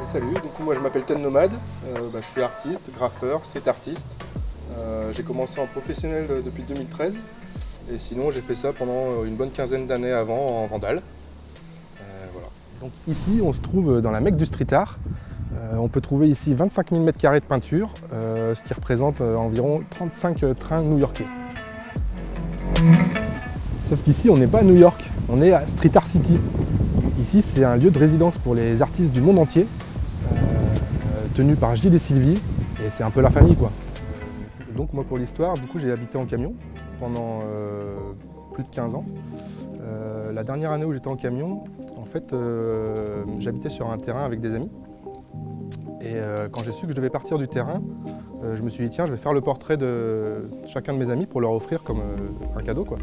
Salut, donc moi je m'appelle Ten Nomade, je suis artiste, graffeur, street artiste. J'ai commencé en professionnel depuis 2013 et sinon j'ai fait ça pendant une bonne quinzaine d'années avant en vandale. Voilà. Donc ici on se trouve dans la Mecque du street art. On peut trouver ici 25 000 m² de peinture, ce qui représente environ 35 trains new-yorkais. Sauf qu'ici on n'est pas à New York, on est à Street Art City. Ici c'est un lieu de résidence pour les artistes du monde entier, tenu par Gilles et Sylvie, et c'est un peu la famille quoi. Donc moi pour l'histoire, du coup j'ai habité en camion pendant plus de 15 ans. La dernière année où j'étais en camion, en fait j'habitais sur un terrain avec des amis. Et quand j'ai su que je devais partir du terrain, je me suis dit tiens je vais faire le portrait de chacun de mes amis pour leur offrir comme un cadeau quoi.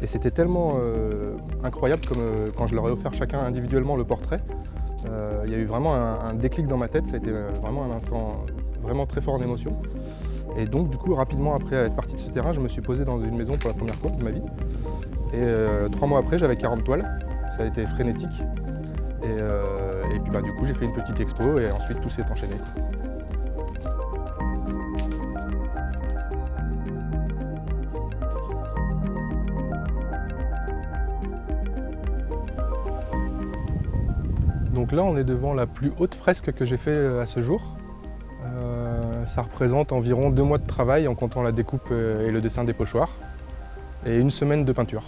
Et c'était tellement incroyable comme quand je leur ai offert chacun individuellement le portrait. Il y a eu vraiment un déclic dans ma tête, ça a été vraiment un instant vraiment très fort en émotion. Et donc du coup rapidement après être parti de ce terrain, je me suis posé dans une maison pour la première fois de ma vie. Et 3 mois après j'avais 40 toiles, ça a été frénétique. Et puis du coup j'ai fait une petite expo et ensuite tout s'est enchaîné. Donc là on est devant la plus haute fresque que j'ai fait à ce jour. Ça représente environ 2 mois de travail en comptant la découpe et le dessin des pochoirs et une semaine de peinture.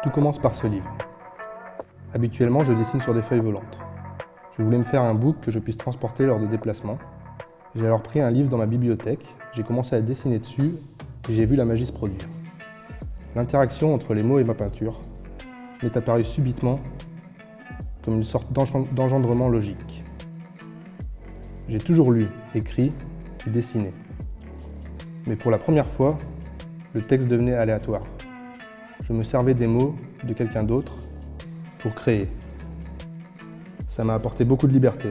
Tout commence par ce livre. Habituellement, je dessine sur des feuilles volantes. Je voulais me faire un book que je puisse transporter lors de déplacements. J'ai alors pris un livre dans ma bibliothèque, j'ai commencé à dessiner dessus et j'ai vu la magie se produire. L'interaction entre les mots et ma peinture m'est apparue subitement comme une sorte d'engendrement logique. J'ai toujours lu, écrit et dessiné. Mais pour la première fois, le texte devenait aléatoire. Je me servais des mots de quelqu'un d'autre pour créer. Ça m'a apporté beaucoup de liberté.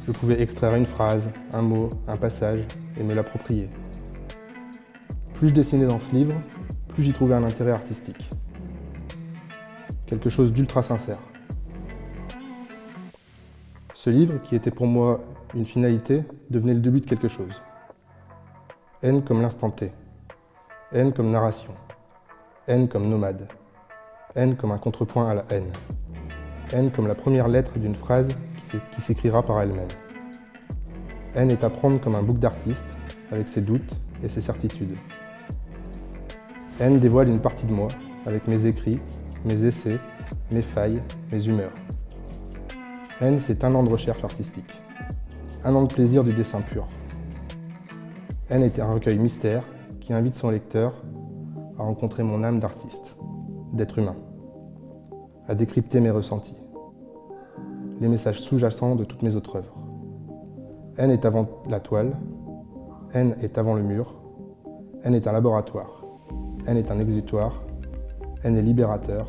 Je pouvais extraire une phrase, un mot, un passage et me l'approprier. Plus je dessinais dans ce livre, plus j'y trouvais un intérêt artistique. Quelque chose d'ultra sincère. Ce livre, qui était pour moi une finalité, devenait le début de quelque chose. N comme l'instant T. N comme narration. N comme nomade. N comme un contrepoint à la haine. N comme la première lettre d'une phrase qui s'écrira par elle-même. N est à prendre comme un book d'artiste, avec ses doutes et ses certitudes. N dévoile une partie de moi, avec mes écrits, mes essais, mes failles, mes humeurs. N, c'est 1 an de recherche artistique. 1 an de plaisir du dessin pur. N est un recueil mystère qui invite son lecteur à rencontrer mon âme d'artiste, d'être humain, à décrypter mes ressentis, les messages sous-jacents de toutes mes autres œuvres. N est avant la toile, N est avant le mur, N est un laboratoire, N est un exutoire, N est libérateur,